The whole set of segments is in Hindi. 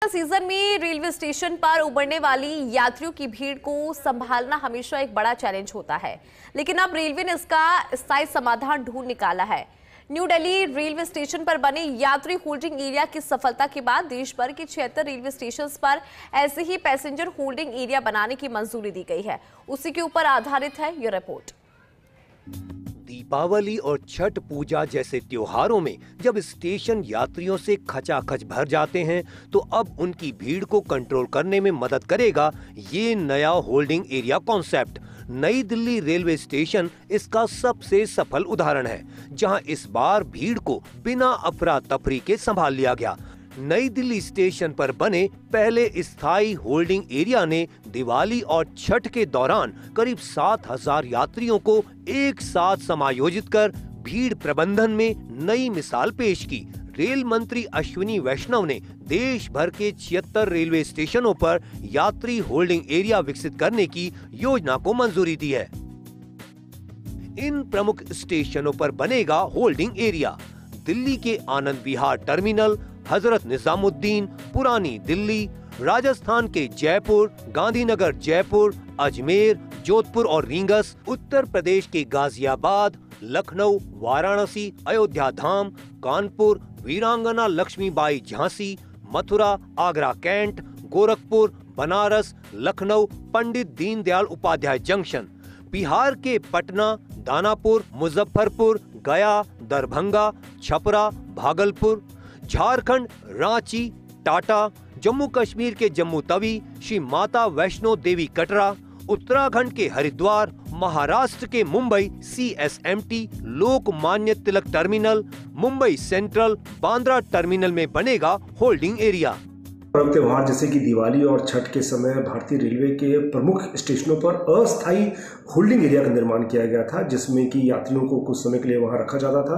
सीजन में रेलवे स्टेशन पर उमड़ने वाली यात्रियों की भीड़ को संभालना हमेशा एक बड़ा चैलेंज होता है, लेकिन अब रेलवे ने इसका स्थायी समाधान ढूंढ निकाला है। न्यू दिल्ली रेलवे स्टेशन पर बने यात्री होल्डिंग एरिया की सफलता के बाद देश भर के 76 रेलवे स्टेशन पर ऐसे ही पैसेंजर होल्डिंग एरिया बनाने की मंजूरी दी गई है। उसी के ऊपर आधारित है ये रिपोर्ट। दीपावली और छठ पूजा जैसे त्योहारों में जब स्टेशन यात्रियों से खचाखच भर जाते हैं, तो अब उनकी भीड़ को कंट्रोल करने में मदद करेगा ये नया होल्डिंग एरिया कॉन्सेप्ट। नई दिल्ली रेलवे स्टेशन इसका सबसे सफल उदाहरण है, जहां इस बार भीड़ को बिना अफरा तफरी के संभाल लिया गया। नई दिल्ली स्टेशन पर बने पहले स्थायी होल्डिंग एरिया ने दिवाली और छठ के दौरान करीब 7000 यात्रियों को एक साथ समायोजित कर भीड़ प्रबंधन में नई मिसाल पेश की। रेल मंत्री अश्विनी वैष्णव ने देश भर के 76 रेलवे स्टेशनों पर यात्री होल्डिंग एरिया विकसित करने की योजना को मंजूरी दी है। इन प्रमुख स्टेशनों पर बनेगा होल्डिंग एरिया। दिल्ली के आनंद विहार टर्मिनल, हजरत निजामुद्दीन, पुरानी दिल्ली, राजस्थान के जयपुर, गांधीनगर जयपुर, अजमेर, जोधपुर और रींगस, उत्तर प्रदेश के गाजियाबाद, लखनऊ, वाराणसी, अयोध्या धाम, कानपुर, वीरांगना लक्ष्मीबाई झांसी, मथुरा, आगरा कैंट, गोरखपुर, बनारस, लखनऊ, पंडित दीनदयाल उपाध्याय जंक्शन, बिहार के पटना, दानापुर, मुजफ्फरपुर, गया, दरभंगा, छपरा, भागलपुर, झारखंड, रांची, टाटा, जम्मू कश्मीर के जम्मू तवी, श्री माता वैष्णो देवी कटरा, उत्तराखंड के हरिद्वार, महाराष्ट्र के Mumbai CSMT, Lokmanya Tilak terminal, Mumbai central, Bandra terminal में बनेगा होल्डिंग एरिया। पर्व त्योहार जैसे कि दिवाली और छठ के समय भारतीय रेलवे के प्रमुख स्टेशनों पर अस्थायी होल्डिंग एरिया का निर्माण किया गया था, जिसमें कि यात्रियों को कुछ समय के लिए वहां रखा जाता था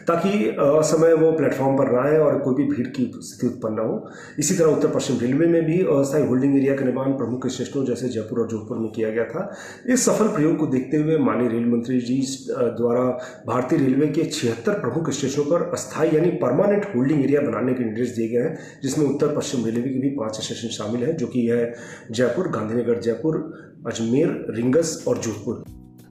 ताकि असमय वो प्लेटफॉर्म पर ना आए और कोई भी भीड़ की स्थिति उत्पन्न न हो। इसी तरह उत्तर पश्चिम रेलवे में भी अस्थायी होल्डिंग एरिया का निर्माण प्रमुख स्टेशनों जैसे जयपुर और जोधपुर में किया गया था। इस सफल प्रयोग को देखते हुए माननीय रेल मंत्री जी द्वारा भारतीय रेलवे के 76 प्रमुख स्टेशनों पर अस्थायी यानी परमानेंट होल्डिंग एरिया बनाने के निर्देश दिए गए हैं, जिसमें उत्तर पश्चिम रेलवे के भी 5 स्टेशन शामिल हैं, जो कि है जयपुर, गांधीनगर जयपुर, अजमेर, रींगस और जोधपुर।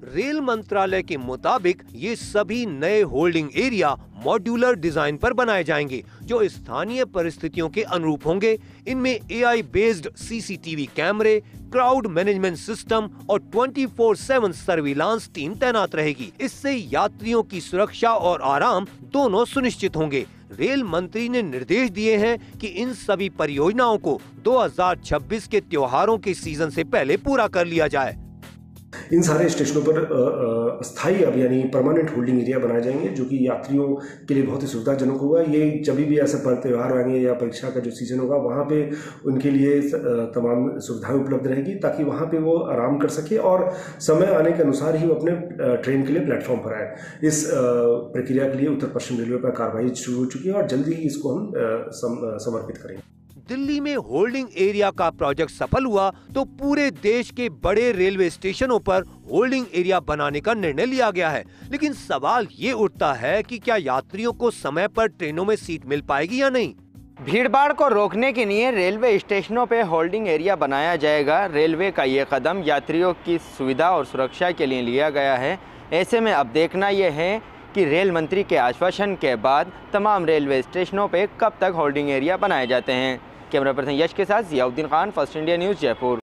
रेल मंत्रालय के मुताबिक ये सभी नए होल्डिंग एरिया मॉड्यूलर डिजाइन पर बनाए जाएंगे, जो स्थानीय परिस्थितियों के अनुरूप होंगे। इनमें AI बेस्ड CCTV कैमरे, क्राउड मैनेजमेंट सिस्टम और 24/7 सर्विलांस टीम तैनात रहेगी। इससे यात्रियों की सुरक्षा और आराम दोनों सुनिश्चित होंगे। रेल मंत्री ने निर्देश दिए हैं कि इन सभी परियोजनाओं को 2026 के त्योहारों के सीजन से पहले पूरा कर लिया जाए। इन सारे स्टेशनों पर स्थायी अब यानी परमानेंट होल्डिंग एरिया बनाए जाएंगे, जो कि यात्रियों के लिए बहुत ही सुविधाजनक होगा। ये जब भी ऐसे पर्व त्योहार आएंगे या परीक्षा का जो सीजन होगा, वहाँ पे उनके लिए तमाम सुविधाएं उपलब्ध रहेगी ताकि वहाँ पे वो आराम कर सके और समय आने के अनुसार ही वो अपने ट्रेन के लिए प्लेटफॉर्म पर आए। इस प्रक्रिया के लिए उत्तर पश्चिम रेलवे पर कार्रवाई शुरू हो चुकी है और जल्दी ही इसको हम समर्पित करेंगे। दिल्ली में होल्डिंग एरिया का प्रोजेक्ट सफल हुआ तो पूरे देश के बड़े रेलवे स्टेशनों पर होल्डिंग एरिया बनाने का निर्णय लिया गया है। लेकिन सवाल ये उठता है कि क्या यात्रियों को समय पर ट्रेनों में सीट मिल पाएगी या नहीं। भीड़भाड़ को रोकने के लिए रेलवे स्टेशनों पे होल्डिंग एरिया बनाया जाएगा। रेलवे का ये कदम यात्रियों की सुविधा और सुरक्षा के लिए लिया गया है। ऐसे में अब देखना यह है कि रेल मंत्री के आश्वासन के बाद तमाम रेलवे स्टेशनों पे कब तक होल्डिंग एरिया बनाए जाते हैं। कैमरा पर्सन यश के साथ Ziauddin Khan, first India news, Jaipur.